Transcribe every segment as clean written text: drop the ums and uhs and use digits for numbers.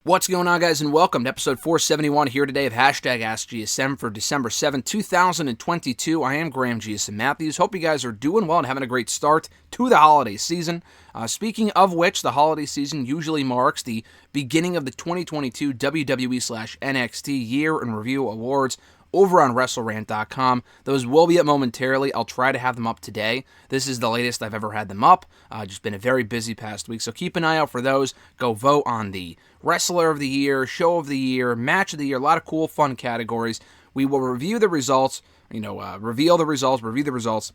What's going on, guys, and welcome to episode 471 here today of AskGSM for December 7th, 2022. I am Graham GSM Matthews. Hope you guys are doing well and having a great start to the holiday season. Speaking of which, the holiday season usually marks the beginning of the 2022 WWE/NXT Year in Review Awards over on WrestleRant.com. Those will be up momentarily. I'll try to have them up today. This is the latest I've ever had them up. Just been a very busy past week, so keep an eye out for those. Go vote on the Wrestler of the Year, Show of the Year, Match of the Year, a lot of cool, fun categories. We will review the results, review the results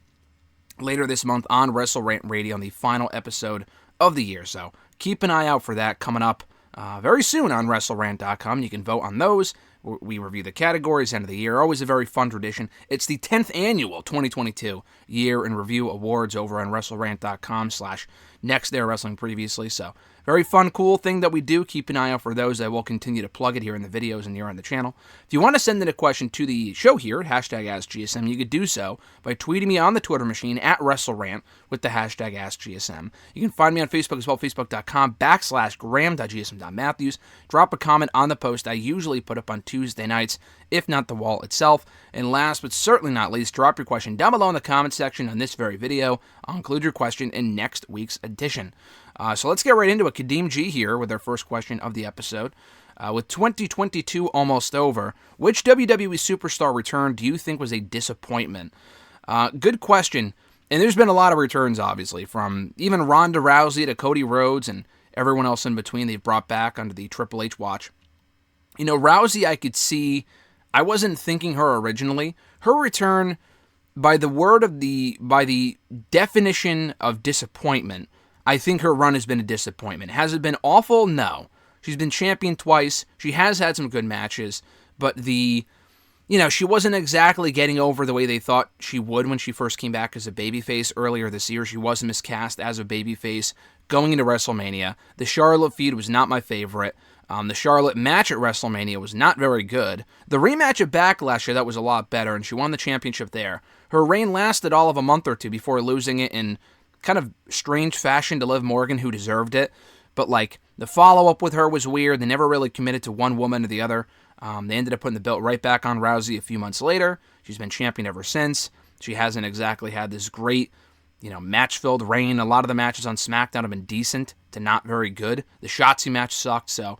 later this month on WrestleRant Radio on the final episode of the year. So keep an eye out for that coming up very soon on WrestleRant.com. You can vote on those. We review the categories, end of the year. Always a very fun tradition. It's the 10th annual 2022 Year in Review Awards over on WrestleRant.com/Next Day Wrestling Previously. So very fun, cool thing that we do. Keep an eye out for those. I will continue to plug it here in the videos and here on the channel. If you want to send in a question to the show here at #AskGSM, you could do so by tweeting me on the Twitter machine at WrestleRant with the #AskGSM. You can find me on Facebook as well, facebook.com/Graham.GSM.Matthews. Drop a comment on the post I usually put up on Tuesday nights, if not the wall itself. And last but certainly not least, drop your question down below in the comment section on this very video. I'll include your question in next week's edition. So let's get right into it. Kadeem G here with our first question of the episode. With 2022 almost over, which WWE superstar return do you think was a disappointment? Good question. And there's been a lot of returns, obviously, from even Ronda Rousey to Cody Rhodes and everyone else in between they've brought back under the Triple H watch. You know, Rousey, I could see, I wasn't thinking her originally. Her return, by the definition of disappointment, I think her run has been a disappointment. Has it been awful? No. She's been champion twice. She has had some good matches, but she wasn't exactly getting over the way they thought she would when she first came back as a babyface earlier this year. She was miscast as a babyface going into WrestleMania. The Charlotte feud was not my favorite. The Charlotte match at WrestleMania was not very good. The rematch at Backlash, that was a lot better, and she won the championship there. Her reign lasted all of a month or two before losing it in kind of strange fashion to Liv Morgan, who deserved it. But, the follow-up with her was weird. They never really committed to one woman or the other. They ended up putting the belt right back on Rousey a few months later. She's been champion ever since. She hasn't exactly had this great, match-filled reign. A lot of the matches on SmackDown have been decent to not very good. The Shotzi match sucked, so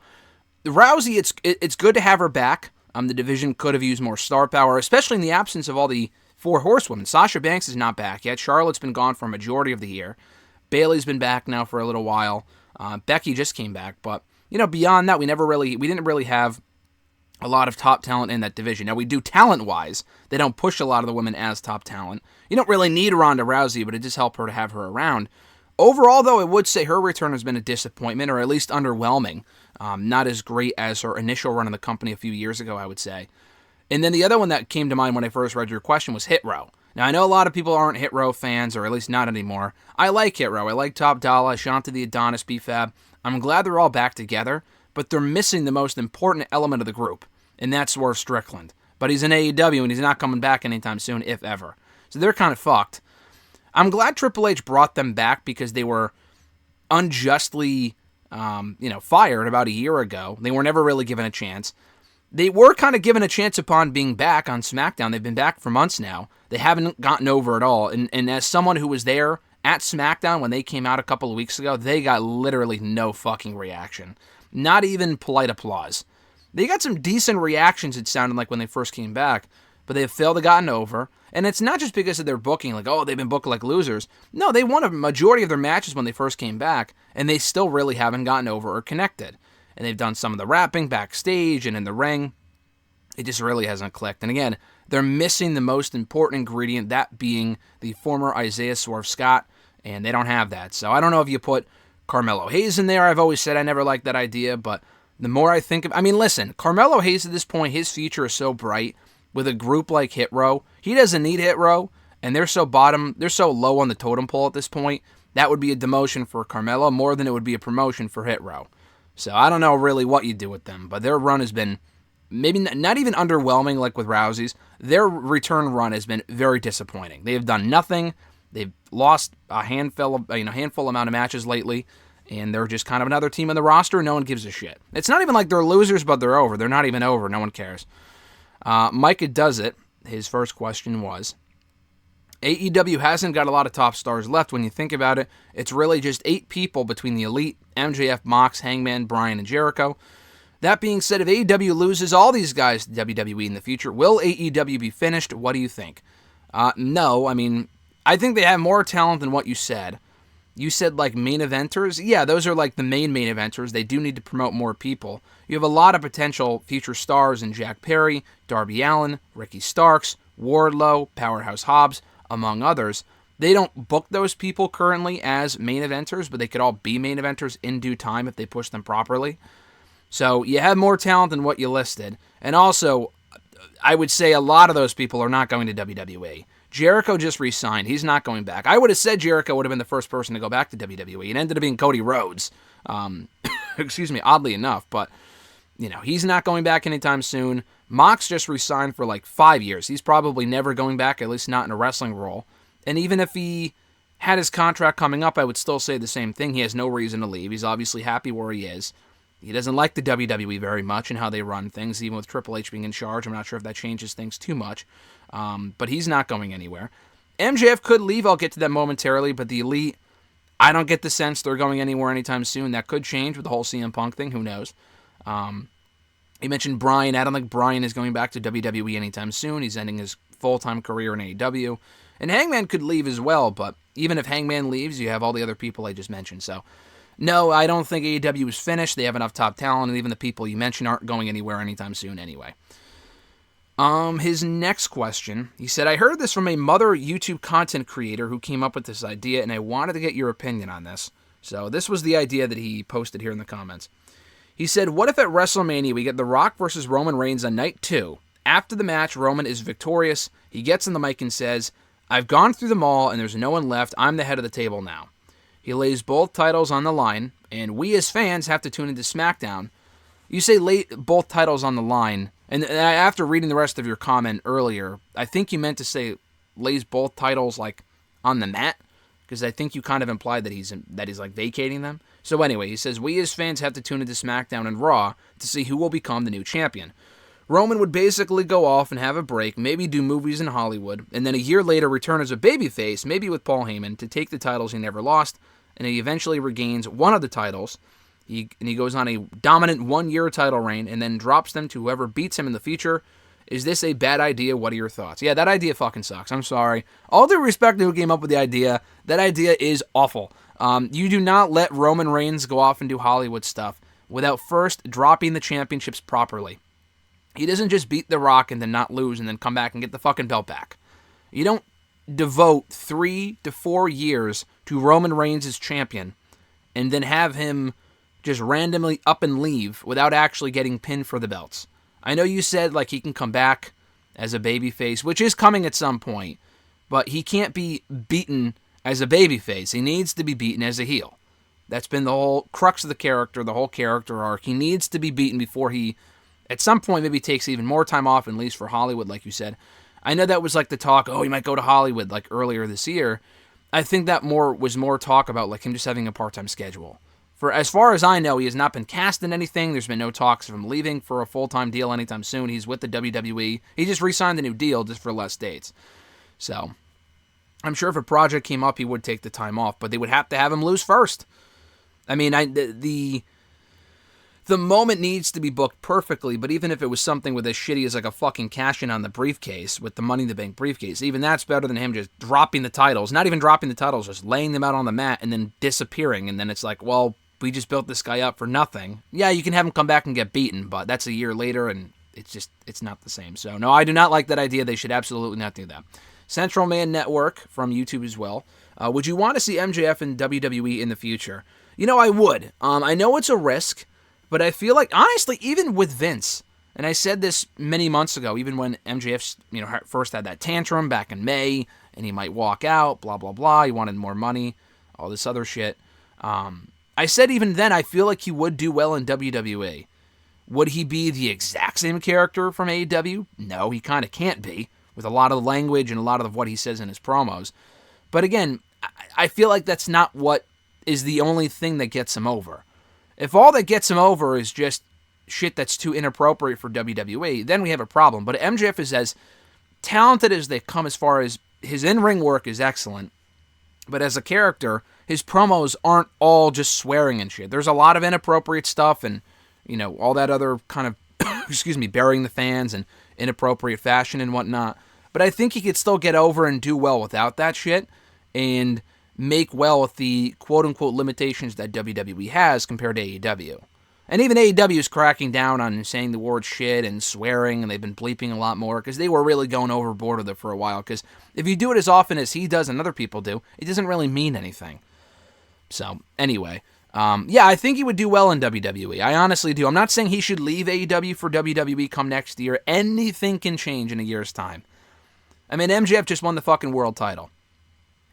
Rousey, it's good to have her back. The division could have used more star power, especially in the absence of all the four horsewomen. Sasha Banks is not back yet. Charlotte's been gone for a majority of the year. Bayley's been back now for a little while. Becky just came back, but beyond that, we didn't really have a lot of top talent in that division. Now we do talent-wise. They don't push a lot of the women as top talent. You don't really need Ronda Rousey, but it just helped her to have her around. Overall, though, I would say her return has been a disappointment, or at least underwhelming. Not as great as her initial run in the company a few years ago, I would say. And then the other one that came to mind when I first read your question was Hit Row. Now, I know a lot of people aren't Hit Row fans, or at least not anymore. I like Hit Row. I like Top Dollar, Shanta the Adonis, B-Fab. I'm glad they're all back together, but they're missing the most important element of the group, and that's Swerve Strickland. But he's in AEW, and he's not coming back anytime soon, if ever. So they're kind of fucked. I'm glad Triple H brought them back because they were unjustly, fired about a year ago. They were never really given a chance. They were kind of given a chance upon being back on SmackDown. They've been back for months now. They haven't gotten over at all. And as someone who was there at SmackDown when they came out a couple of weeks ago, they got literally no fucking reaction. Not even polite applause. They got some decent reactions, it sounded like, when they first came back, but they've failed to gotten over. And it's not just because of their booking, they've been booked like losers. No, they won a majority of their matches when they first came back, and they still really haven't gotten over or connected. And they've done some of the rapping backstage and in the ring. It just really hasn't clicked. And again, they're missing the most important ingredient, that being the former Isaiah Swerve Scott, and they don't have that. So I don't know if you put Carmelo Hayes in there. I've always said I never liked that idea, but the more I think of... listen, Carmelo Hayes at this point, his future is so bright with a group like Hit Row. He doesn't need Hit Row, and they're so low on the totem pole at this point. That would be a demotion for Carmelo more than it would be a promotion for Hit Row. So I don't know really what you do with them, but their run has been maybe not even underwhelming like with Rousey's. Their return run has been very disappointing. They have done nothing. They've lost a handful amount of matches lately, And they're just kind of another team on the roster. No one gives a shit. It's not even like they're losers, but they're over. They're not even over. No one cares. Micah Does It, his first question was, AEW hasn't got a lot of top stars left. When you think about it, it's really just 8 people between the Elite, MJF, Mox, Hangman, Bryan, and Jericho. That being said, if AEW loses all these guys to WWE in the future, will AEW be finished? What do you think? No, I mean, I think they have more talent than what you said. You said, like, main eventers? Yeah, those are, like, the main eventers. They do need to promote more people. You have a lot of potential future stars in Jack Perry, Darby Allin, Ricky Starks, Wardlow, Powerhouse Hobbs, among others. They don't book those people currently as main eventers, but they could all be main eventers in due time if they push them properly. So you have more talent than what you listed. And also, I would say a lot of those people are not going to WWE. Jericho just re-signed. He's not going back. I would have said Jericho would have been the first person to go back to WWE. It ended up being Cody Rhodes. Excuse me, oddly enough. But, you know, he's not going back anytime soon. Mox just re-signed for like 5 years. He's probably never going back, at least not in a wrestling role. And even if he had his contract coming up, I would still say the same thing. He has no reason to leave. He's obviously happy where he is. He doesn't like the WWE very much and how they run things, even with Triple H being in charge. I'm not sure if that changes things too much. But he's not going anywhere. MJF could leave. I'll get to that momentarily. But the Elite, I don't get the sense they're going anywhere anytime soon. That could change with the whole CM Punk thing. Who knows? You mentioned Bryan. I don't think Bryan is going back to WWE anytime soon. He's ending his full-time career in AEW. And Hangman could leave as well. But even if Hangman leaves, you have all the other people I just mentioned. So, no, I don't think AEW is finished. They have enough top talent. And even the people you mentioned aren't going anywhere anytime soon anyway. His next question, he said, I heard this from a mother YouTube content creator who came up with this idea, and I wanted to get your opinion on this. So this was the idea that he posted here in the comments. He said, what if at WrestleMania we get The Rock versus Roman Reigns on night 2? After the match, Roman is victorious. He gets on the mic and says, I've gone through them all, and there's no one left. I'm the head of the table now. He lays both titles on the line, and we as fans have to tune into SmackDown. You say lay both titles on the line, and after reading the rest of your comment earlier, I think you meant to say lays both titles like on the mat, because I think you kind of implied that he's like vacating them. So anyway, he says we as fans have to tune into SmackDown and Raw to see who will become the new champion. Roman would basically go off and have a break, maybe do movies in Hollywood, and then a year later return as a babyface, maybe with Paul Heyman, to take the titles he never lost, and he eventually regains one of the titles. He goes on a dominant 1-year title reign and then drops them to whoever beats him in the future. Is this a bad idea? What are your thoughts? Yeah, that idea fucking sucks. I'm sorry. All due respect to who came up with the idea, that idea is awful. You do not let Roman Reigns go off and do Hollywood stuff without first dropping the championships properly. He doesn't just beat The Rock and then not lose and then come back and get the fucking belt back. You don't devote 3 to 4 years to Roman Reigns as champion and then have him just randomly up and leave without actually getting pinned for the belts. I know you said like he can come back as a babyface, which is coming at some point, but he can't be beaten as a babyface. He needs to be beaten as a heel. That's been the whole crux of the character, the whole character arc. He needs to be beaten before he, at some point, maybe takes even more time off and leaves for Hollywood, like you said. I know that was like the talk, he might go to Hollywood, like earlier this year. I think that was more talk about like him just having a part-time schedule. For as far as I know, he has not been cast in anything. There's been no talks of him leaving for a full-time deal anytime soon. He's with the WWE. He just re-signed the new deal just for less dates. So, I'm sure if a project came up, he would take the time off, but they would have to have him lose first. I mean, the moment needs to be booked perfectly, but even if it was something with as shitty as like a fucking cash-in on the briefcase, with the Money in the Bank briefcase, even that's better than him just dropping the titles. Not even dropping the titles, just laying them out on the mat and then disappearing, and then it's like, well, we just built this guy up for nothing. Yeah, you can have him come back and get beaten, but that's a year later, and it's not the same. So, no, I do not like that idea. They should absolutely not do that. Central Man Network from YouTube as well. Would you want to see MJF in WWE in the future? You know, I would. I know it's a risk, but I feel like, honestly, even with Vince, and I said this many months ago, even when MJF first had that tantrum back in May, and he might walk out, blah, blah, blah, he wanted more money, all this other shit. I said even then, I feel like he would do well in WWE. Would he be the exact same character from AEW? No, he kind of can't be, with a lot of the language and a lot of what he says in his promos. But again, I feel like that's not what is the only thing that gets him over. If all that gets him over is just shit that's too inappropriate for WWE, then we have a problem. But MJF is as talented as they come as far as his in-ring work is excellent. But as a character, his promos aren't all just swearing and shit. There's a lot of inappropriate stuff and, you know, all that other kind of, burying the fans and inappropriate fashion and whatnot. But I think he could still get over and do well without that shit and make well with the quote-unquote limitations that WWE has compared to AEW. And even AEW is cracking down on saying the word shit and swearing, and they've been bleeping a lot more because they were really going overboard with it for a while. Because if you do it as often as he does and other people do, it doesn't really mean anything. So, anyway, I think he would do well in WWE. I honestly do. I'm not saying he should leave AEW for WWE come next year. Anything can change in a year's time. I mean, MJF just won the fucking world title.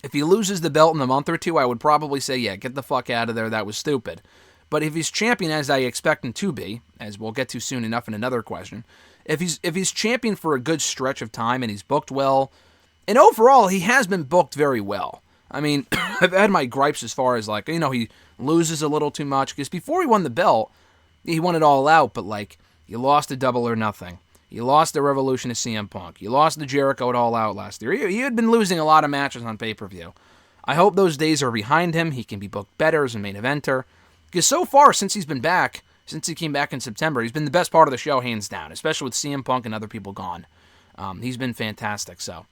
If he loses the belt in a month or two, I would probably say, yeah, get the fuck out of there. That was stupid. But if he's champion, as I expect him to be, as we'll get to soon enough in another question, if he's champion for a good stretch of time and he's booked well, and overall he has been booked very well. I mean, I've had my gripes as far as like, you know, he loses a little too much because before he won the belt, he won it all out, but like you lost a Double or Nothing. You lost the Revolution to CM Punk. You lost the Jericho at All Out last year. He had been losing a lot of matches on pay-per-view. I hope those days are behind him. He can be booked better as a main eventer. Because so far, since he's been back, since he came back in September, he's been the best part of the show, hands down, especially with CM Punk and other people gone. He's been fantastic, so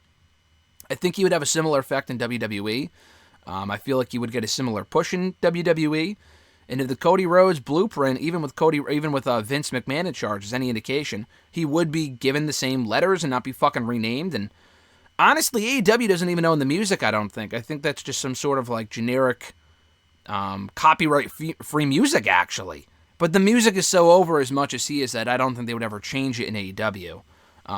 I think he would have a similar effect in WWE. I feel like he would get a similar push in WWE. And if the Cody Rhodes blueprint, even with Vince McMahon in charge, is any indication, he would be given the same letters and not be fucking renamed. And honestly, AEW doesn't even own the music, I don't think. I think that's just some sort of like generic copyright-free music, actually. But the music is so over as much as he is that I don't think they would ever change it in AEW.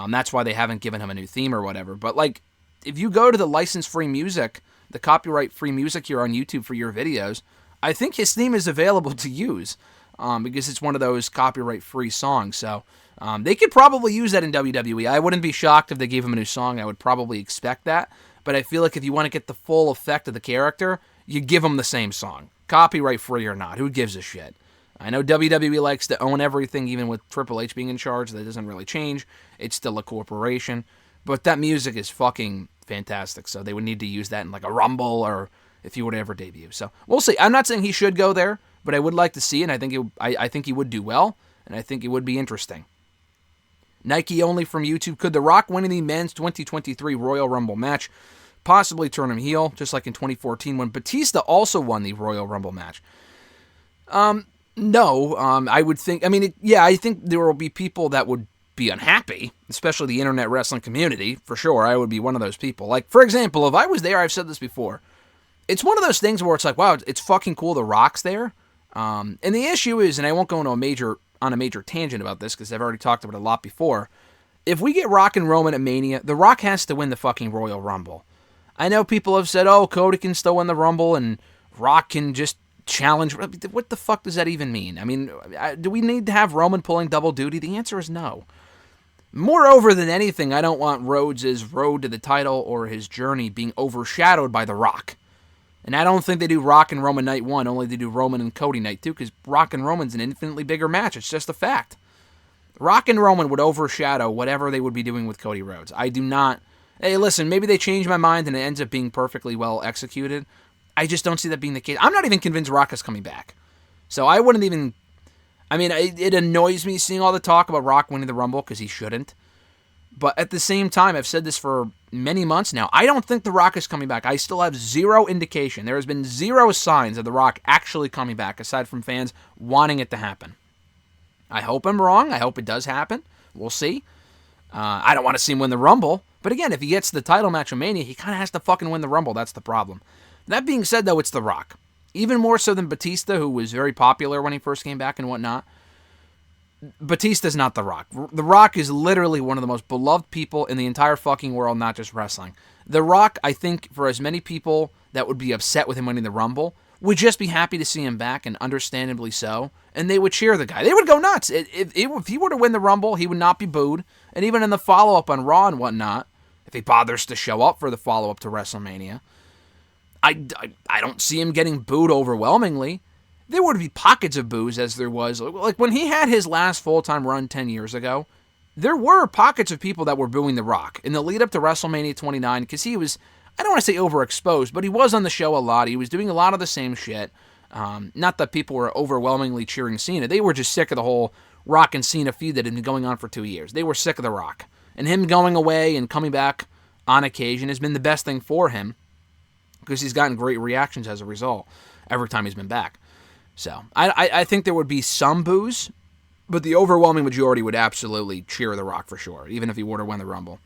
That's why they haven't given him a new theme or whatever. But, like, if you go to the license-free music, the copyright-free music here on YouTube for your videos, I think his theme is available to use because it's one of those copyright-free songs. So they could probably use that in WWE. I wouldn't be shocked if they gave him a new song. I would probably expect that. But I feel like if you want to get the full effect of the character, you give him the same song. Copyright-free or not. Who gives a shit? I know WWE likes to own everything, even with Triple H being in charge. That doesn't really change. It's still a corporation. But that music is fucking fantastic. So they would need to use that in like a Rumble or if he would ever debut. So we'll see. I'm not saying he should go there, but I would like to see it. And I think he would do well. And I think it would be interesting. Nike only from YouTube. Could The Rock win in the men's 2023 Royal Rumble match? Possibly turn him heel, just like in 2014 when Batista also won the Royal Rumble match. No, I would think, I think there will be people that would be unhappy, especially the internet wrestling community, for sure. I would be one of those people. Like, for example, if I was there, I've said this before, it's one of those things where it's like, wow, it's fucking cool The Rock's there. And the issue is, and I won't go into a major tangent about this because I've already talked about it a lot before, if we get Rock and Roman at Mania, The Rock has to win the fucking Royal Rumble. I know people have said, oh, Cody can still win the Rumble and Rock can just challenge. What the fuck does that even mean? I mean, do we need to have Roman pulling double duty? The answer is no. Moreover than anything, I don't want Rhodes' road to the title or his journey being overshadowed by The Rock. And I don't think they do Rock and Roman night 1, only they do Roman and Cody night 2, because Rock and Roman's an infinitely bigger match. It's just a fact. Rock and Roman would overshadow whatever they would be doing with Cody Rhodes. I do not... Hey, listen, maybe they change my mind and it ends up being perfectly well executed. I just don't see that being the case. I'm not even convinced Rock is coming back. So I wouldn't even... it annoys me seeing all the talk about Rock winning the Rumble, because he shouldn't. But at the same time, I've said this for many months now, I don't think The Rock is coming back. I still have zero indication. There has been zero signs of The Rock actually coming back, aside from fans wanting it to happen. I hope I'm wrong. I hope it does happen. We'll see. I don't want to see him win the Rumble. But again, if he gets the title match of Mania, he kind of has to fucking win the Rumble. That's the problem. That being said, though, it's The Rock. Even more so than Batista, who was very popular when he first came back and whatnot. Batista's not The Rock. The Rock is literally one of the most beloved people in the entire fucking world, not just wrestling. The Rock, I think, for as many people that would be upset with him winning the Rumble, would just be happy to see him back, and understandably so, and they would cheer the guy. They would go nuts. If he were to win the Rumble, he would not be booed, and even in the follow-up on Raw and whatnot, if he bothers to show up for the follow-up to WrestleMania, I don't see him getting booed overwhelmingly. There would be pockets of boos as there was. Like when he had his last full-time run 10 years ago, there were pockets of people that were booing The Rock in the lead up to WrestleMania 29 because he was, I don't want to say overexposed, but he was on the show a lot. He was doing a lot of the same shit. Not that people were overwhelmingly cheering Cena. They were just sick of the whole Rock and Cena feud that had been going on for 2 years. They were sick of The Rock. And him going away and coming back on occasion has been the best thing for him because he's gotten great reactions as a result every time he's been back. So I think there would be some boos, but the overwhelming majority would absolutely cheer The Rock for sure, even if he were to win the Rumble.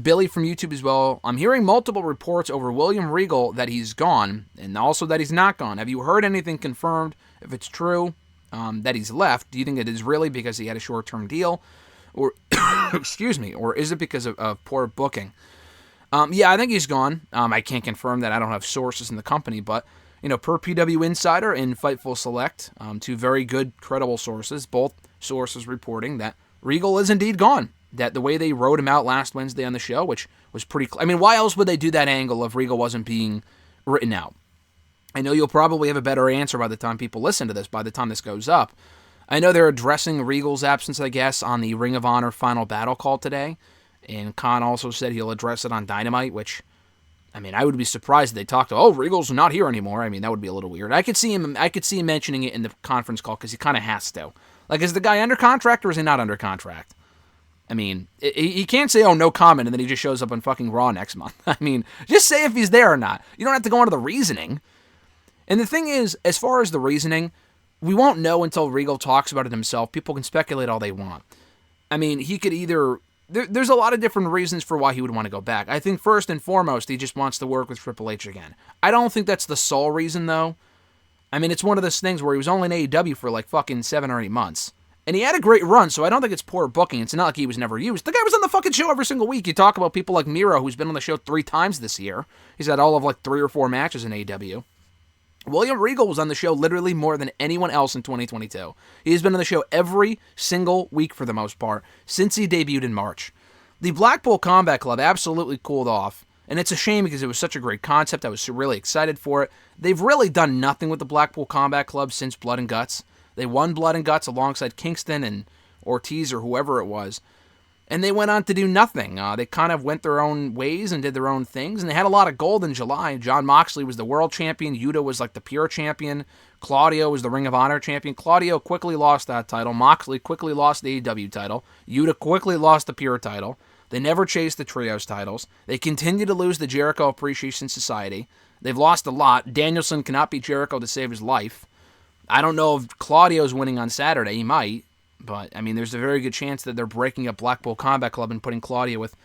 Billy from YouTube as well. I'm hearing multiple reports over William Regal that he's gone, and also that he's not gone. Have you heard anything confirmed? If it's true that he's left, do you think it is really because he had a short-term deal, or excuse me, or is it because of poor booking? Yeah, I think he's gone. I can't confirm that. I don't have sources in the company, but per PW Insider and Fightful Select, two very good, credible sources, both sources reporting that Regal is indeed gone. That the way they wrote him out last Wednesday on the show, which was pretty... I mean, why else would they do that angle if Regal wasn't being written out? I know you'll probably have a better answer by the time people listen to this, by the time this goes up. I know they're addressing Regal's absence, I guess, on the Ring of Honor Final Battle call today. And Khan also said he'll address it on Dynamite, which... I mean, I would be surprised if they talked to, Regal's not here anymore. I mean, that would be a little weird. I could see him mentioning it in the conference call because he kind of has to. Like, is the guy under contract or is he not under contract? I mean, he can't say, no comment, and then he just shows up on fucking Raw next month. I mean, just say if he's there or not. You don't have to go into the reasoning. And the thing is, as far as the reasoning, we won't know until Regal talks about it himself. People can speculate all they want. I mean, he could either... There's a lot of different reasons for why he would want to go back. I think first and foremost, he just wants to work with Triple H again. I don't think that's the sole reason, though. I mean, it's one of those things where he was only in AEW for like fucking 7 or 8 months. And he had a great run, so I don't think it's poor booking. It's not like he was never used. The guy was on the fucking show every single week. You talk about people like Miro, who's been on the show 3 times this year. He's had all of like 3 or 4 matches in AEW. William Regal was on the show literally more than anyone else in 2022. He's been on the show every single week for the most part since he debuted in March. The Blackpool Combat Club absolutely cooled off, and it's a shame because it was such a great concept. I was really excited for it. They've really done nothing with the Blackpool Combat Club since Blood and Guts. They won Blood and Guts alongside Kingston and Ortiz or whoever it was, and they went on to do nothing. They kind of went their own ways and did their own things, and they had a lot of gold in July. Jon Moxley was the world champion. Yuta was like the pure champion. Claudio was the Ring of Honor champion. Claudio quickly lost that title. Moxley quickly lost the AEW title. Yuta quickly lost the pure title. They never chased the trios titles. They continue to lose the Jericho Appreciation Society. They've lost a lot. Danielson cannot beat Jericho to save his life. I don't know if Claudio's winning on Saturday. He might. But, I mean, there's a very good chance that they're breaking up Blackpool Combat Club and putting Claudio with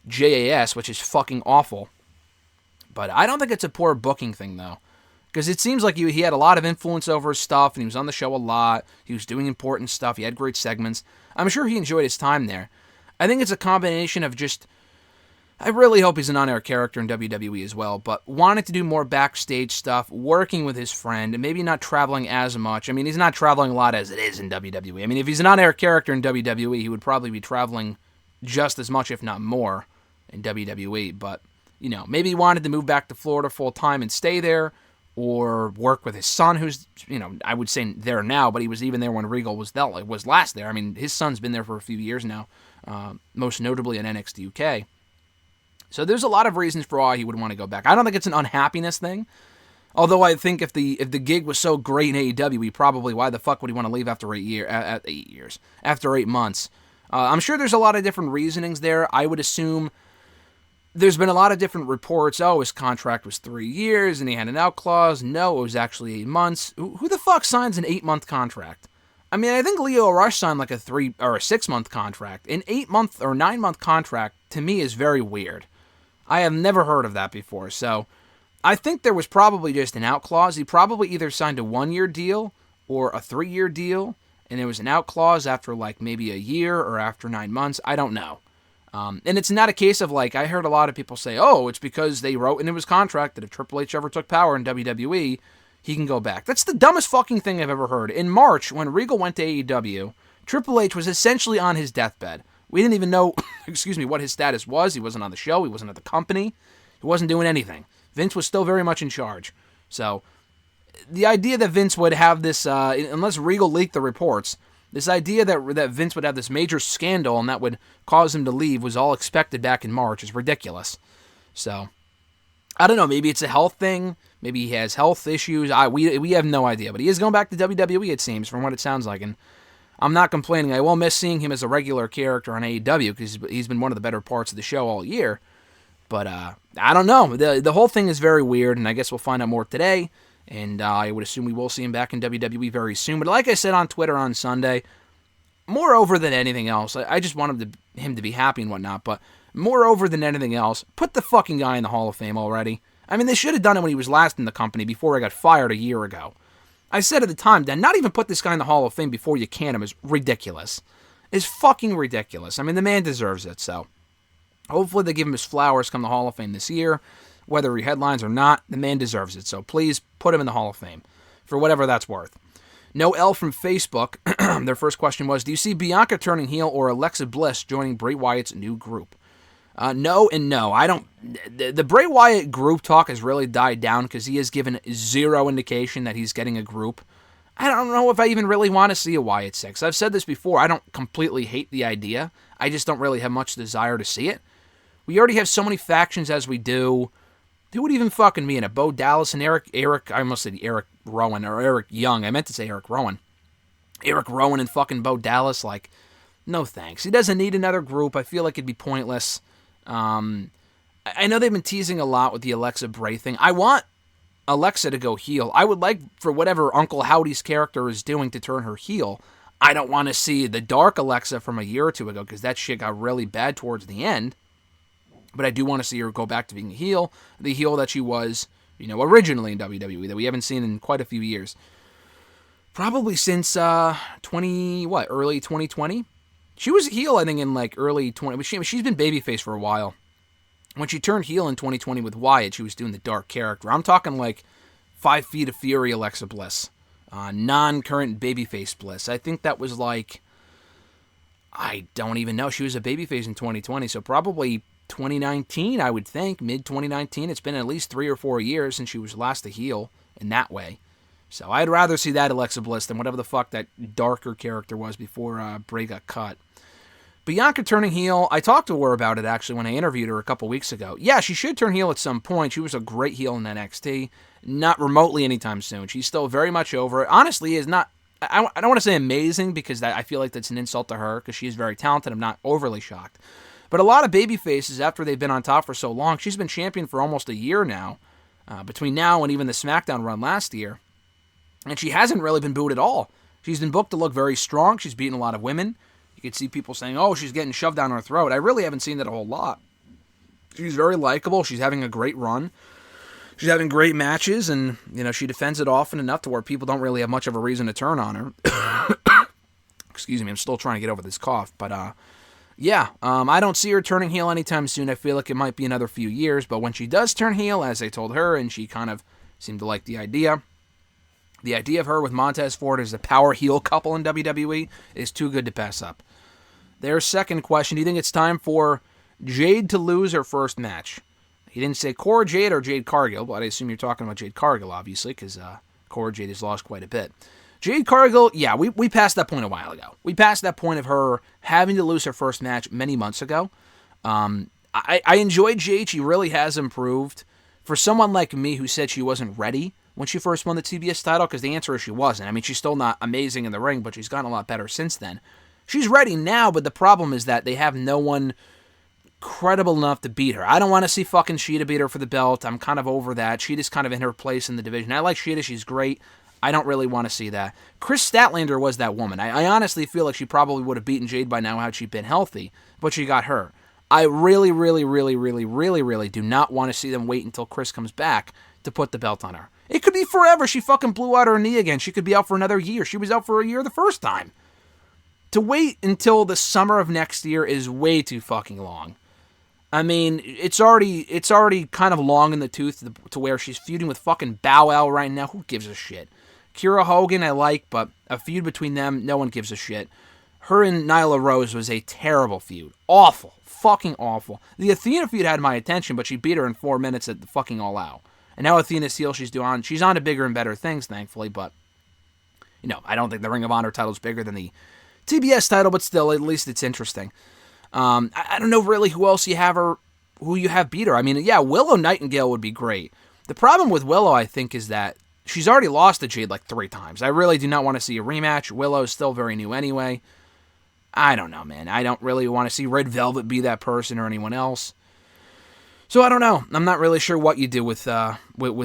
JAS, which is fucking awful. But I don't think it's a poor booking thing, though. Because it seems like he had a lot of influence over his stuff, and he was on the show a lot. He was doing important stuff. He had great segments. I'm sure he enjoyed his time there. I think it's a combination of just... I really hope he's an on-air character in WWE as well, but wanting to do more backstage stuff, working with his friend, and maybe not traveling as much. I mean, he's not traveling a lot as it is in WWE. I mean, if he's an on-air character in WWE, he would probably be traveling just as much, if not more, in WWE. But, maybe he wanted to move back to Florida full-time and stay there, or work with his son, who's, I would say there now, but he was even there when Regal was last there. I mean, his son's been there for a few years now, most notably in NXT UK. So there's a lot of reasons for why he would want to go back. I don't think it's an unhappiness thing. Although I think if the gig was so great in AEW, why the fuck would he want to leave after 8 years? After 8 months. I'm sure there's a lot of different reasonings there. I would assume there's been a lot of different reports. His contract was 3 years and he had an out clause. No, it was actually 8 months. Who the fuck signs an 8-month contract? I mean, I think Lio Rush signed like a 3 or a 6-month contract. An 8-month or 9-month contract to me is very weird. I have never heard of that before, so I think there was probably just an out clause. He probably either signed a 1-year deal or a 3-year deal, and there was an out clause after like maybe a year or after 9 months. I don't know. And it's not a case of like, I heard a lot of people say, it's because they wrote into his contract that if Triple H ever took power in WWE, he can go back. That's the dumbest fucking thing I've ever heard. In March, when Regal went to AEW, Triple H was essentially on his deathbed. We didn't even know, what his status was. He wasn't on the show. He wasn't at the company. He wasn't doing anything. Vince was still very much in charge. So, the idea that Vince would have this, unless Regal leaked the reports, this idea that Vince would have this major scandal and that would cause him to leave was all expected back in March is ridiculous. So, I don't know, maybe it's a health thing, maybe he has health issues, we have no idea, but he is going back to WWE, it seems, from what it sounds like, and I'm not complaining. I will miss seeing him as a regular character on AEW, because he's been one of the better parts of the show all year, but I don't know, the whole thing is very weird, and I guess we'll find out more today, and I would assume we will see him back in WWE very soon, but like I said on Twitter on Sunday, moreover than anything else, I just want him to be happy and whatnot, but moreover than anything else, put the fucking guy in the Hall of Fame already. I mean, they should have done it when he was last in the company before he got fired a year ago. I said at the time, then not even put this guy in the Hall of Fame before you can him is ridiculous. It's fucking ridiculous. I mean, the man deserves it, so hopefully they give him his flowers come the Hall of Fame this year. Whether he headlines or not, the man deserves it, so please put him in the Hall of Fame for whatever that's worth. No L from Facebook, their first question was, do you see Bianca turning heel or Alexa Bliss joining Bray Wyatt's new group? No and no. I don't. The Bray Wyatt group talk has really died down because he has given zero indication that he's getting a group. I don't know if I even really want to see a Wyatt 6. I've said this before. I don't completely hate the idea. I just don't really have much desire to see it. We already have so many factions as we do. Who would even fucking be in it? Bo Dallas and Eric. I almost said Eric Rowan or Eric Young. I meant to say Eric Rowan. Eric Rowan and fucking Bo Dallas. Like, no thanks. He doesn't need another group. I feel like it'd be pointless. I know they've been teasing a lot with the Alexa Bray thing. I want Alexa to go heel. I would like for whatever Uncle Howdy's character is doing to turn her heel. I don't want to see the dark Alexa from a year or two ago because that shit got really bad towards the end. But I do want to see her go back to being a heel, the heel that she was, originally in WWE, that we haven't seen in quite a few years. Probably since early 2020? She was a heel, I think, in early 20. She's been babyface for a while. When she turned heel in 2020 with Wyatt, she was doing the dark character. I'm talking 5 Feet of Fury Alexa Bliss, non-current babyface Bliss. I think that was I don't even know. She was a babyface in 2020, so probably 2019, I would think, mid-2019. It's been at least 3 or 4 years since she was last a heel in that way. So I'd rather see that Alexa Bliss than whatever the fuck that darker character was before Bray got cut. Bianca turning heel, I talked to her about it actually when I interviewed her a couple weeks ago. Yeah, she should turn heel at some point. She was a great heel in NXT. Not remotely anytime soon. She's still very much over it. Honestly, is not, I don't want to say amazing because I feel like that's an insult to her because she is very talented. I'm not overly shocked. But a lot of baby faces, after they've been on top for so long, she's been champion for almost a year now, between now and even the SmackDown run last year. And she hasn't really been booed at all. She's been booked to look very strong. She's beaten a lot of women. You can see people saying, oh, she's getting shoved down her throat. I really haven't seen that a whole lot. She's very likable. She's having a great run. She's having great matches, and, she defends it often enough to where people don't really have much of a reason to turn on her. Excuse me, I'm still trying to get over this cough. But, I don't see her turning heel anytime soon. I feel like it might be another few years. But when she does turn heel, as I told her, and she kind of seemed to like the idea of her with Montez Ford as a power heel couple in WWE is too good to pass up. Their second question, do you think it's time for Jade to lose her first match? He didn't say Cora Jade or Jade Cargill, but I assume you're talking about Jade Cargill, obviously, because Cora Jade has lost quite a bit. Jade Cargill, yeah, we passed that point a while ago. We passed that point of her having to lose her first match many months ago. I enjoyed Jade. She really has improved. For someone like me who said she wasn't ready when she first won the TBS title, because the answer is she wasn't. I mean, she's still not amazing in the ring, but she's gotten a lot better since then. She's ready now, but the problem is that they have no one credible enough to beat her. I don't want to see fucking Shida beat her for the belt. I'm kind of over that. Shida's kind of in her place in the division. I like Shida. She's great. I don't really want to see that. Chris Statlander was that woman. I honestly feel like she probably would have beaten Jade by now had she been healthy, but she got hurt. I really, really, really, really, really, really do not want to see them wait until Chris comes back to put the belt on her. It could be forever. She fucking blew out her knee again. She could be out for another year. She was out for a year the first time. To wait until the summer of next year is way too fucking long. I mean, it's already kind of long in the tooth to where she's feuding with fucking Bow Wow right now. Who gives a shit? Kira Hogan I like, but a feud between them, no one gives a shit. her and Nyla Rose was a terrible feud. Awful. Fucking awful. The Athena feud had my attention, but she beat her in 4 minutes at the fucking All Out. And now Athena's heel, she's on to bigger and better things, thankfully, but, I don't think the Ring of Honor title is bigger than the TBS title, but still, at least it's interesting. I don't know really who you have beat her. I mean, yeah, Willow Nightingale would be great. The problem with Willow, I think, is that she's already lost to Jade like 3 times. I really do not want to see a rematch. Willow's still very new anyway. I don't know, man. I don't really want to see Red Velvet be that person or anyone else. So I don't know. I'm not really sure what you do with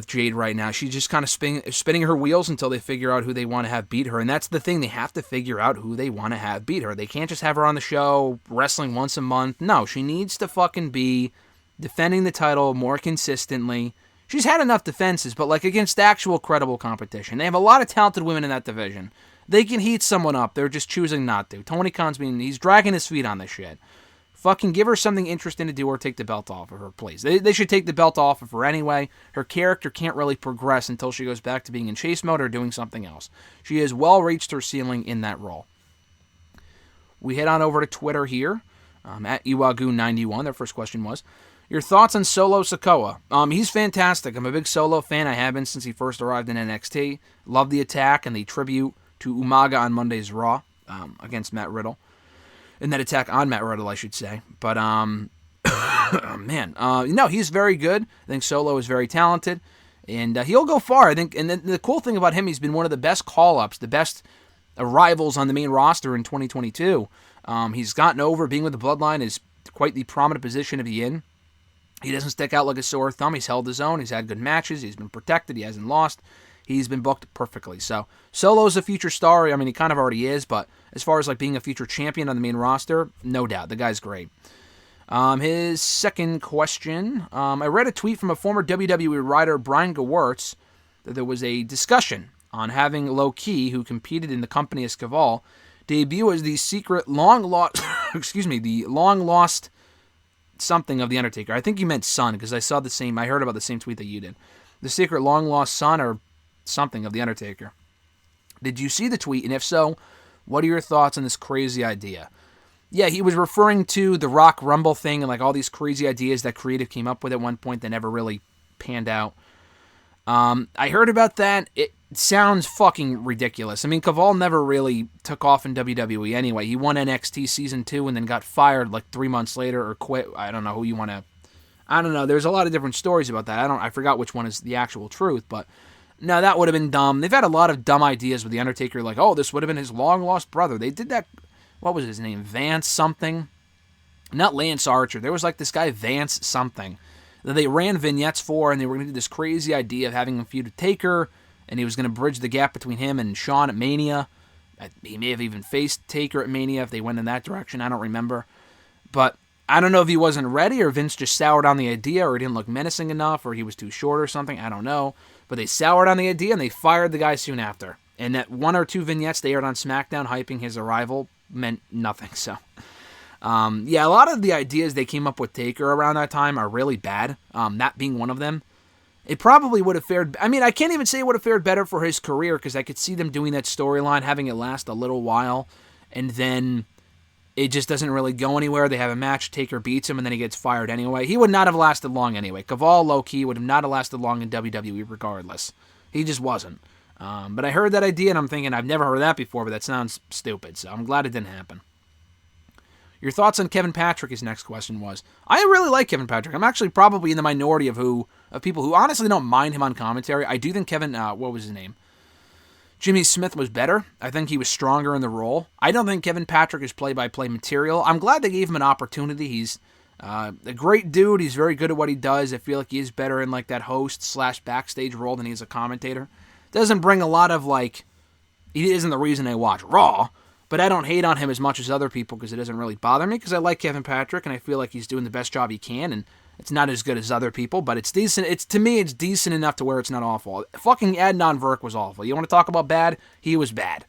Jade right now. She's just kind of spinning her wheels until they figure out who they want to have beat her. And that's the thing. They have to figure out who they want to have beat her. They can't just have her on the show wrestling once a month. No, she needs to fucking be defending the title more consistently. She's had enough defenses, but like against actual credible competition. They have a lot of talented women in that division. They can heat someone up. They're just choosing not to. Tony Khan's he's dragging his feet on this shit. Fucking give her something interesting to do or take the belt off of her, please. They should take the belt off of her anyway. Her character can't really progress until she goes back to being in chase mode or doing something else. She has well reached her ceiling in that role. We head on over to Twitter here, at Iwagu91. Their first question was, your thoughts on Solo Sikoa? He's fantastic. I'm a big Solo fan. I have been since he first arrived in NXT. Love the attack and the tribute to Umaga on Monday's Raw against Matt Riddle. And that attack on Matt Riddle, I should say. But, he's very good. I think Solo is very talented. And he'll go far, I think. And the cool thing about him, he's been one of the best call-ups, the best arrivals on the main roster in 2022. He's gotten over. Being with the Bloodline is quite the prominent position to be in. He doesn't stick out like a sore thumb. He's held his own. He's had good matches. He's been protected. He hasn't lost. He's been booked perfectly. So Solo's a future star. I mean, he kind of already is, but as far as like being a future champion on the main roster, no doubt. The guy's great. His second question. I read a tweet from a former WWE writer, Brian Gewirtz, that there was a discussion on having Low Ki, who competed in the company as Caval, debut as the secret long-lost, the long-lost something of The Undertaker. I think you meant son, because I heard about the same tweet that you did. The secret long-lost son or something of The Undertaker. Did you see the tweet? And if so, what are your thoughts on this crazy idea? Yeah, he was referring to the Rock Rumble thing and like all these crazy ideas that creative came up with at one point that never really panned out. I heard about that. It sounds fucking ridiculous. I mean, Caval never really took off in WWE anyway. He won NXT Season 2 and then got fired like 3 months later or quit. I don't know who you want to... I don't know. There's a lot of different stories about that. I forgot which one is the actual truth, but no, that would have been dumb. They've had a lot of dumb ideas with The Undertaker, like, oh, this would have been his long-lost brother. They did that... What was his name? Vance something? Not Lance Archer. There was like this guy, Vance something, that they ran vignettes for, and they were going to do this crazy idea of having him feud with Taker, and he was going to bridge the gap between him and Shawn at Mania. He may have even faced Taker at Mania if they went in that direction. I don't remember. But I don't know if he wasn't ready, or Vince just soured on the idea, or he didn't look menacing enough, or he was too short or something. I don't know. But they soured on the idea, and they fired the guy soon after. And that 1 or 2 vignettes they aired on SmackDown hyping his arrival meant nothing. So, yeah, a lot of the ideas they came up with Taker around that time are really bad, that being one of them. It probably would have fared... I mean, I can't even say it would have fared better for his career, because I could see them doing that storyline, having it last a little while, and then it just doesn't really go anywhere. They have a match, Taker beats him, and then he gets fired anyway. He would not have lasted long anyway. Caval, low-key, would have not have lasted long in WWE regardless. He just wasn't. But I heard that idea, and I'm thinking, I've never heard that before, but that sounds stupid, so I'm glad it didn't happen. Your thoughts on Kevin Patrick, his next question was. I really like Kevin Patrick. I'm actually probably in the minority of people who honestly don't mind him on commentary. I do think Kevin, what was his name? Jimmy Smith was better. I think he was stronger in the role. I don't think Kevin Patrick is play-by-play material. I'm glad they gave him an opportunity. He's a great dude. He's very good at what he does. I feel like he is better in like that host/backstage role than he is a commentator. Doesn't bring a lot of, like, he isn't the reason I watch Raw, but I don't hate on him as much as other people because it doesn't really bother me, because I like Kevin Patrick, and I feel like he's doing the best job he can, and it's not as good as other people, but it's decent. To me, it's decent enough to where it's not awful. Fucking Adnan Virk was awful. You want to talk about bad? He was bad.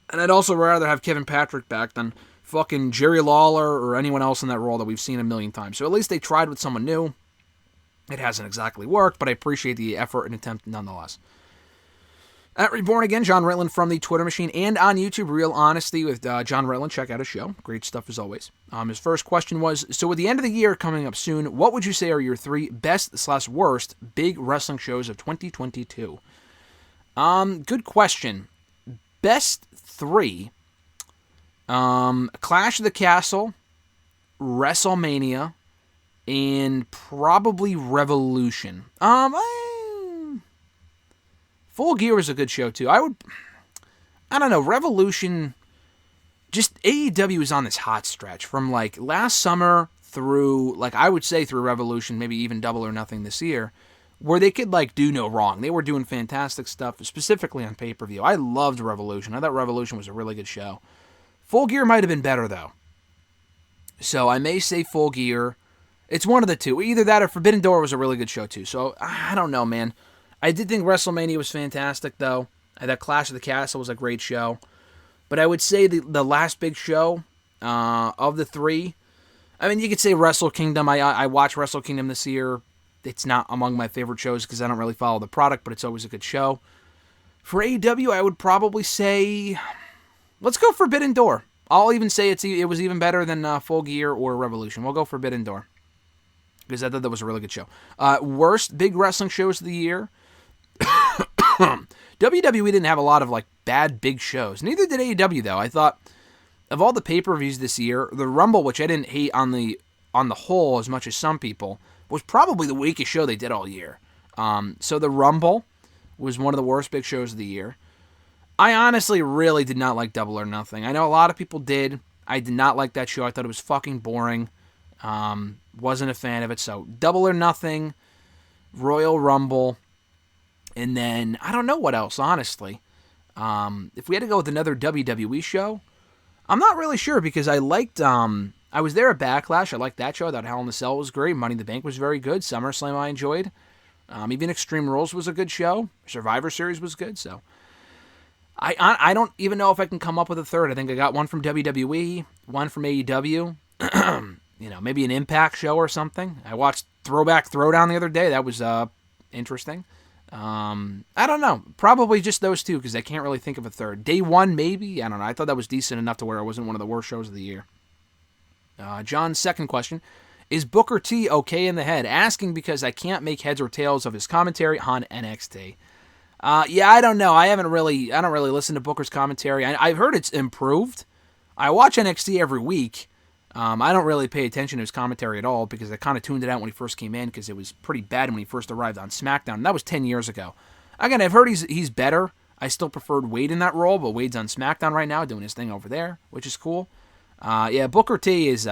And I'd also rather have Kevin Patrick back than fucking Jerry Lawler or anyone else in that role that we've seen a million times. So at least they tried with someone new. It hasn't exactly worked, but I appreciate the effort and attempt nonetheless. At Reborn Again, John Ritland from the Twitter machine and on YouTube, Real Honesty with John Ritland. Check out his show. Great stuff as always. His first question was, so with the end of the year coming up soon, what would you say are your 3 best/worst big wrestling shows of 2022? Good question. Best 3, Clash of the Castle, WrestleMania, and probably Revolution. Full Gear was a good show, too. I don't know, Revolution, just AEW is on this hot stretch from, like, last summer through, like, I would say through Revolution, maybe even Double or Nothing this year, where they could, like, do no wrong. They were doing fantastic stuff, specifically on pay-per-view. I loved Revolution. I thought Revolution was a really good show. Full Gear might have been better, though. So I may say Full Gear. It's one of the two. Either that or Forbidden Door was a really good show, too. So, I don't know, man. I did think WrestleMania was fantastic, though. I thought Clash of the Castle was a great show. But I would say the last big show of the 3, I mean, you could say Wrestle Kingdom. I watched Wrestle Kingdom this year. It's not among my favorite shows because I don't really follow the product, but it's always a good show. For AEW, I would probably say, let's go Forbidden Door. I'll even say it was even better than Full Gear or Revolution. We'll go Forbidden Door because I thought that was a really good show. Worst big wrestling shows of the year. WWE didn't have a lot of like bad big shows. Neither did AEW though. I thought of all the pay-per-views this year, the Rumble, which I didn't hate on the whole as much as some people, was probably the weakest show they did all year. So the Rumble was one of the worst big shows of the year. I honestly really did not like Double or Nothing. I know a lot of people did. I did not like that show. I thought it was fucking boring. Wasn't a fan of it. So Double or Nothing, Royal Rumble, and then I don't know what else, honestly. If we had to go with another WWE show, I'm not really sure because I liked, I was there at Backlash. I liked that show. I thought Hell in a Cell was great. Money in the Bank was very good. SummerSlam I enjoyed. Even Extreme Rules was a good show. Survivor Series was good. So I don't even know if I can come up with a third. I think I got one from WWE, one from AEW. Maybe an Impact show or something. I watched Throwback Throwdown the other day. That was interesting. I don't know. Probably just those two because I can't really think of a third. Day One, maybe. I don't know. I thought that was decent enough to where it wasn't one of the worst shows of the year. John's second question. Is Booker T okay in the head? Asking because I can't make heads or tails of his commentary on NXT. Yeah, I don't know. I don't really listen to Booker's commentary. I've heard it's improved. I watch NXT every week. I don't really pay attention to his commentary at all because I kind of tuned it out when he first came in because it was pretty bad when he first arrived on SmackDown. And that was 10 years ago. Again, I've heard he's better. I still preferred Wade in that role, but Wade's on SmackDown right now doing his thing over there, which is cool. Yeah, Booker T is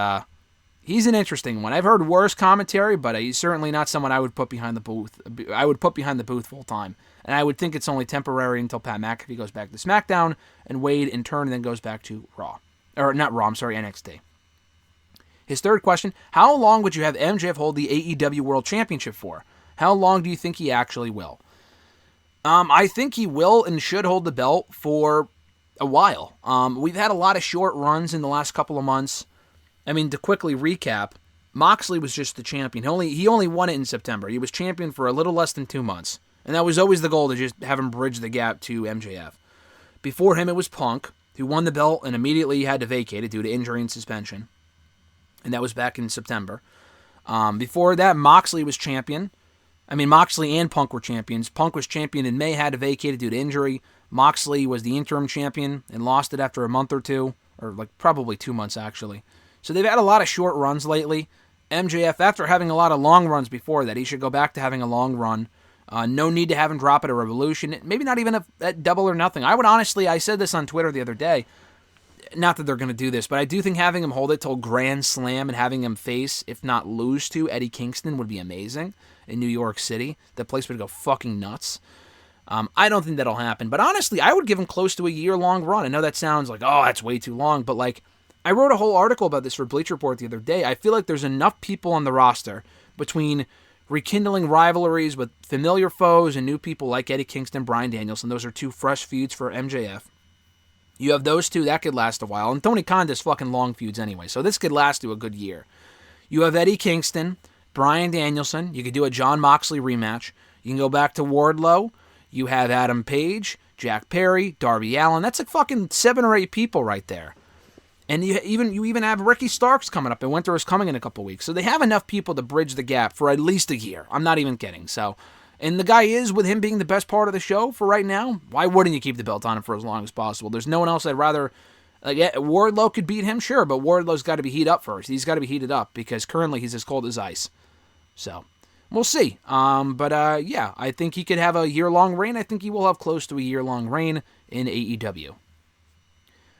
he's an interesting one. I've heard worse commentary, but he's certainly not someone I would put behind the booth. I would put behind the booth full time. And I would think it's only temporary until Pat McAfee goes back to SmackDown and Wade in turn then goes back to Raw. Or not Raw, I'm sorry, NXT. His third question, how long would you have MJF hold the AEW World Championship for? How long do you think he actually will? I think he will and should hold the belt for a while. We've had a lot of short runs in the last couple of months. I mean, to quickly recap, Moxley was just the champion. He only won it in September. He was champion for a little less than 2 months. And that was always the goal, to just have him bridge the gap to MJF. Before him, it was Punk, who won the belt and immediately had to vacate it due to injury and suspension. And that was back in September. Before that, Moxley was champion. I mean, Moxley and Punk were champions. Punk was champion in May, had to vacate it due to injury. Moxley was the interim champion and lost it after a month or two, or like probably 2 months actually. So they've had a lot of short runs lately. MJF, after having a lot of long runs before that, he should go back to having a long run. No need to have him drop at a Revolution. Maybe not even at Double or Nothing. I said this on Twitter the other day. Not that they're going to do this, but I do think having him hold it till Grand Slam and having him face, if not lose to, Eddie Kingston would be amazing in New York City. The place would go fucking nuts. I don't think that'll happen, but honestly, I would give him close to a year-long run. I know that sounds like, oh, that's way too long, but like, I wrote a whole article about this for Bleacher Report the other day. I feel like there's enough people on the roster between rekindling rivalries with familiar foes and new people like Eddie Kingston, Bryan Danielson. Those are two fresh feuds for MJF. You have those two, that could last a while. And Tony Khan does fucking long feuds anyway, so this could last to a good year. You have Eddie Kingston, Bryan Danielson. You could do a Jon Moxley rematch. You can go back to Wardlow. You have Adam Page, Jack Perry, Darby Allin. That's like fucking 7 or 8 people right there. And you even have Ricky Starks coming up, and Winter is coming in a couple weeks. So they have enough people to bridge the gap for at least a year. I'm not even kidding. So, and the guy is, with him being the best part of the show for right now, why wouldn't you keep the belt on him for as long as possible? There's no one else I'd rather... Like, yeah, Wardlow could beat him, sure, but Wardlow's got to be heated up first. He's got to be heated up because currently he's as cold as ice. So, we'll see. Yeah, I think he could have a year-long reign. I think he will have close to a year-long reign in AEW.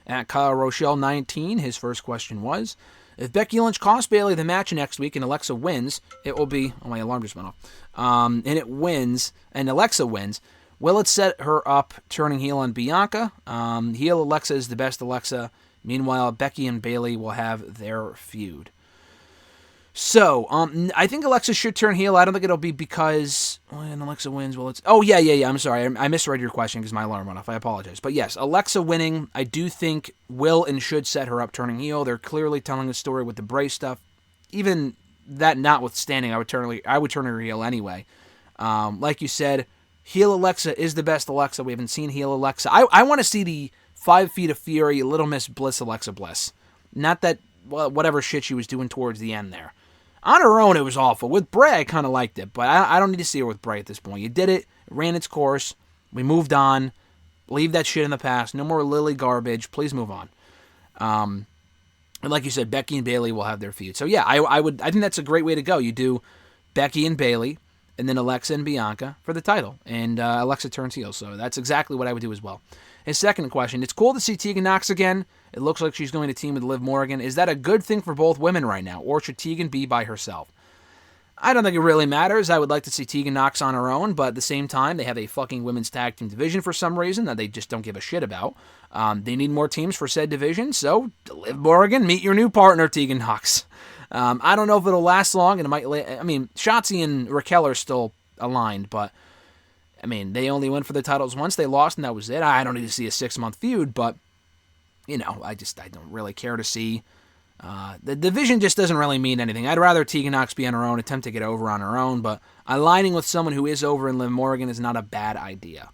At Kyle Rochelle 19, his first question was, if Becky Lynch costs Bayley the match next week and Alexa wins, it will be... Oh, my alarm just went off. And it wins, and Alexa wins, will it set her up turning heel on Bianca? Heel Alexa is the best Alexa. Meanwhile, Becky and Bayley will have their feud. So, I think Alexa should turn heel. I don't think it'll be because when Alexa wins, well, it's... Oh, yeah. I'm sorry. I misread your question because my alarm went off. I apologize. But yes, Alexa winning, I do think will and should set her up turning heel. They're clearly telling a story with the Bray stuff. Even that notwithstanding, I would turn her heel anyway. Like you said, heel Alexa is the best Alexa. We haven't seen heel Alexa. I want to see the 5 Feet of Fury, Little Miss Bliss Alexa Bliss. Not that, whatever shit she was doing towards the end there. On her own, it was awful. With Bray, I kind of liked it, but I don't need to see her with Bray at this point. You did it. It ran its course. We moved on. Leave that shit in the past. No more Lily garbage. Please move on. And like you said, Becky and Bayley will have their feud. So yeah, I think that's a great way to go. You do Becky and Bayley, and then Alexa and Bianca for the title. And Alexa turns heel, so that's exactly what I would do as well. His second question, it's cool to see Tegan Nox again. It looks like she's going to team with Liv Morgan. Is that a good thing for both women right now, or should Tegan be by herself? I don't think it really matters. I would like to see Tegan Nox on her own, but at the same time, they have a fucking women's tag team division for some reason that they just don't give a shit about. They need more teams for said division, so Liv Morgan, meet your new partner, Tegan Nox. I don't know if it'll last long, and it might... I mean, Shotzi and Raquel are still aligned, but... I mean, they only went for the titles once. They lost, and that was it. I don't need to see a 6-month feud, but, you know, I don't really care to see. The division just doesn't really mean anything. I'd rather Tegan Nox be on her own, attempt to get over on her own, but aligning with someone who is over in Liv Morgan is not a bad idea.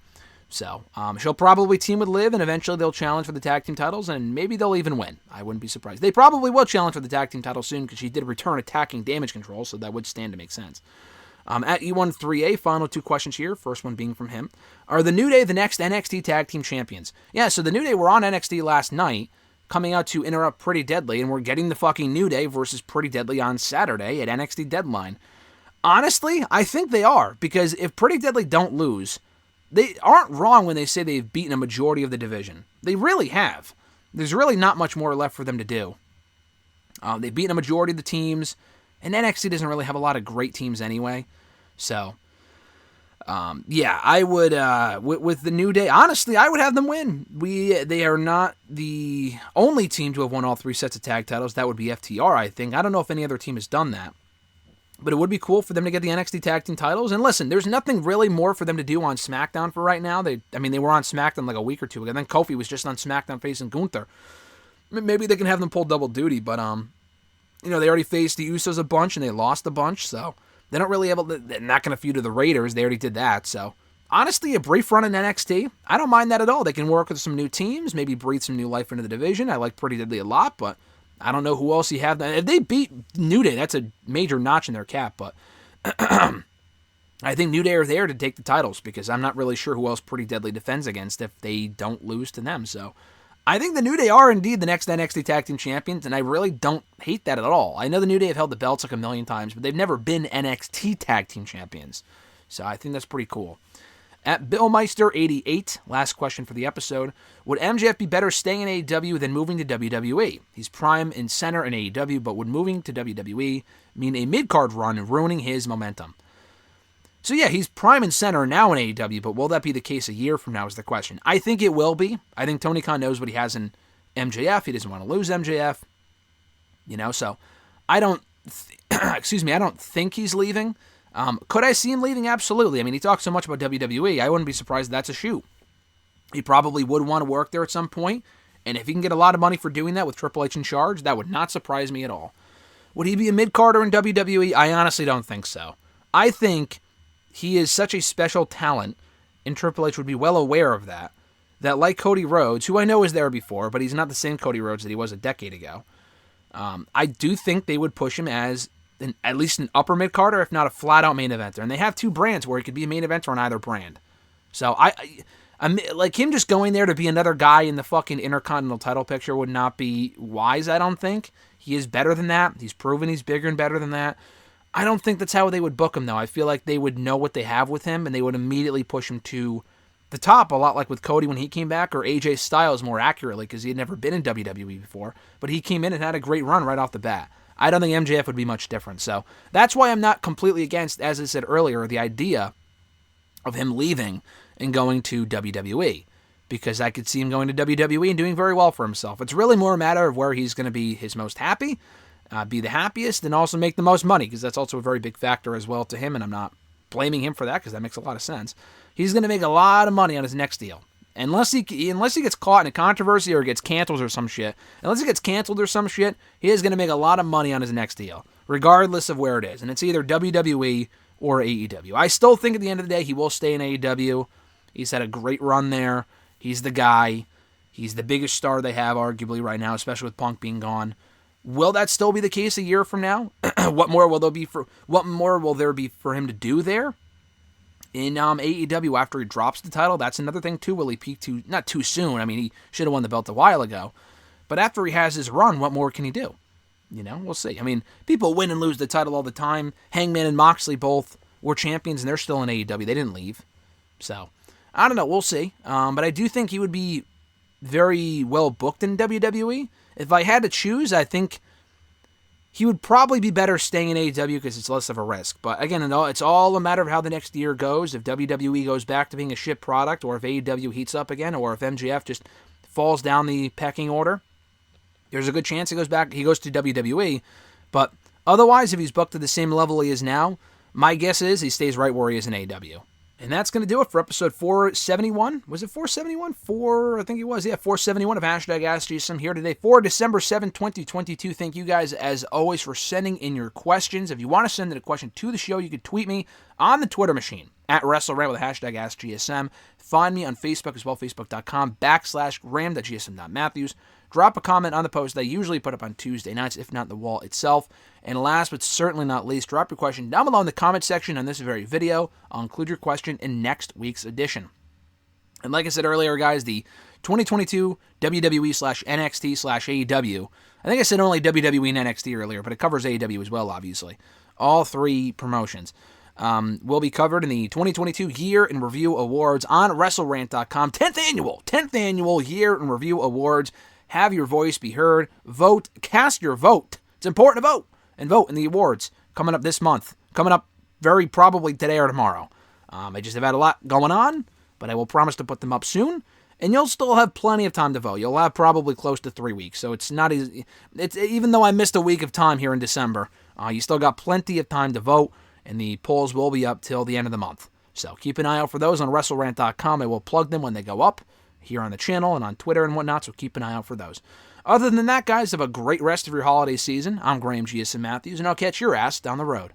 So, she'll probably team with Liv, and eventually they'll challenge for the tag team titles, and maybe they'll even win. I wouldn't be surprised. They probably will challenge for the tag team title soon, because she did return attacking Damage Control, so that would stand to make sense. At E13A, final 2 questions here. First one being from him. Are the New Day the next NXT Tag Team Champions? Yeah, so the New Day were on NXT last night, coming out to interrupt Pretty Deadly, and we're getting the fucking New Day versus Pretty Deadly on Saturday at NXT Deadline. Honestly, I think they are, because if Pretty Deadly don't lose, they aren't wrong when they say they've beaten a majority of the division. They really have. There's really not much more left for them to do. They've beaten a majority of the teams, and NXT doesn't really have a lot of great teams anyway. So, yeah, I would, with the New Day, honestly, I would have them win. They are not the only team to have won all 3 sets of tag titles. That would be FTR, I think. I don't know if any other team has done that. But it would be cool for them to get the NXT tag team titles. And listen, there's nothing really more for them to do on SmackDown for right now. They were on SmackDown like a week or 2 ago. Then Kofi was just on SmackDown facing Gunther. Maybe they can have them pull double duty, but, you know, they already faced the Usos a bunch and they lost a bunch, so... They're not really they're not going to feud with the Raiders. They already did that. So, honestly, a brief run in NXT, I don't mind that at all. They can work with some new teams, maybe breathe some new life into the division. I like Pretty Deadly a lot, but I don't know who else you have. If they beat New Day, that's a major notch in their cap, but I think New Day are there to take the titles because I'm not really sure who else Pretty Deadly defends against if they don't lose to them. So, I think the New Day are indeed the next NXT Tag Team Champions, and I really don't hate that at all. I know the New Day have held the belts like a million times, but they've never been NXT Tag Team Champions. So I think that's pretty cool. At BillMeister88, last question for the episode, would MJF be better staying in AEW than moving to WWE? He's prime in center in AEW, but would moving to WWE mean a mid-card run and ruining his momentum? So yeah, he's prime and center now in AEW, but will that be the case a year from now is the question. I think it will be. I think Tony Khan knows what he has in MJF. He doesn't want to lose MJF. You know, so I don't, I don't think he's leaving. Could I see him leaving? Absolutely. I mean, he talks so much about WWE. I wouldn't be surprised if that's a shoot. He probably would want to work there at some point, and if he can get a lot of money for doing that with Triple H in charge, that would not surprise me at all. Would he be a mid-carder in WWE? I honestly don't think so. I think he is such a special talent, and Triple H would be well aware of that, that, like Cody Rhodes, who I know was there before, but he's not the same Cody Rhodes that he was a decade ago, I do think they would push him as at least an upper mid-carder, if not a flat-out main eventer. And they have two brands where he could be a main eventer on either brand. So I'm like, him just going there to be another guy in the fucking Intercontinental title picture would not be wise, I don't think. He is better than that. He's proven he's bigger and better than that. I don't think that's how they would book him, though. I feel like they would know what they have with him, and they would immediately push him to the top, a lot like with Cody when he came back, or AJ Styles more accurately, because he had never been in WWE before. But he came in and had a great run right off the bat. I don't think MJF would be much different. So that's why I'm not completely against, as I said earlier, the idea of him leaving and going to WWE, because I could see him going to WWE and doing very well for himself. It's really more a matter of where he's going to be his most happy, be the happiest, and also make the most money, because that's also a very big factor as well to him, and I'm not blaming him for that, because that makes a lot of sense. He's going to make a lot of money on his next deal. Unless he gets caught in a controversy or gets canceled or some shit, he is going to make a lot of money on his next deal, regardless of where it is. And it's either WWE or AEW. I still think at the end of the day he will stay in AEW. He's had a great run there. He's the guy. He's the biggest star they have, arguably, right now, especially with Punk being gone. Will that still be the case a year from now? What more will there be for him to do there in AEW after he drops the title? That's another thing too. Will he peak not too soon? I mean, he should have won the belt a while ago. But after he has his run, what more can he do? We'll see. I mean, people win and lose the title all the time. Hangman and Moxley both were champions, and they're still in AEW. They didn't leave. So, I don't know. We'll see. But I do think he would be very well booked in WWE. If I had to choose, I think he would probably be better staying in AEW because it's less of a risk. But again, it's all a matter of how the next year goes. If WWE goes back to being a shit product, or if AEW heats up again, or if MJF just falls down the pecking order, there's a good chance he goes to WWE. But otherwise, if he's booked to the same level he is now, my guess is he stays right where he is in AEW. And that's going to do it for episode 471. Was it 471? I think it was. Yeah, 471 of #AskGSM here today for December 7, 2022. Thank you guys, as always, for sending in your questions. If you want to send in a question to the show, you can tweet me on the Twitter machine at WrestleRant with #AskGSM. Find me on Facebook as well, facebook.com/ram.gsm.matthews. Drop a comment on the post I usually put up on Tuesday nights, if not the wall itself. And last but certainly not least, drop your question down below in the comment section on this very video. I'll include your question in next week's edition. And like I said earlier, guys, the 2022 WWE/NXT/AEW, I think I said only WWE and NXT earlier, but it covers AEW as well, obviously. All three promotions will be covered in the 2022 Year in Review Awards on WrestleRant.com. 10th annual Year in Review Awards. Have your voice be heard. Vote. Cast your vote. It's important to vote. And vote in the awards coming up this month. Coming up very probably today or tomorrow. I just have had a lot going on, but I will promise to put them up soon. And you'll still have plenty of time to vote. You'll have probably close to 3 weeks. So it's not easy. Even though I missed a week of time here in December, you still got plenty of time to vote. And the polls will be up till the end of the month. So keep an eye out for those on WrestleRant.com. I will plug them when they go up here on the channel and on Twitter and whatnot, so keep an eye out for those. Other than that, guys, have a great rest of your holiday season. I'm Graham GSM Matthews, and I'll catch your ass down the road.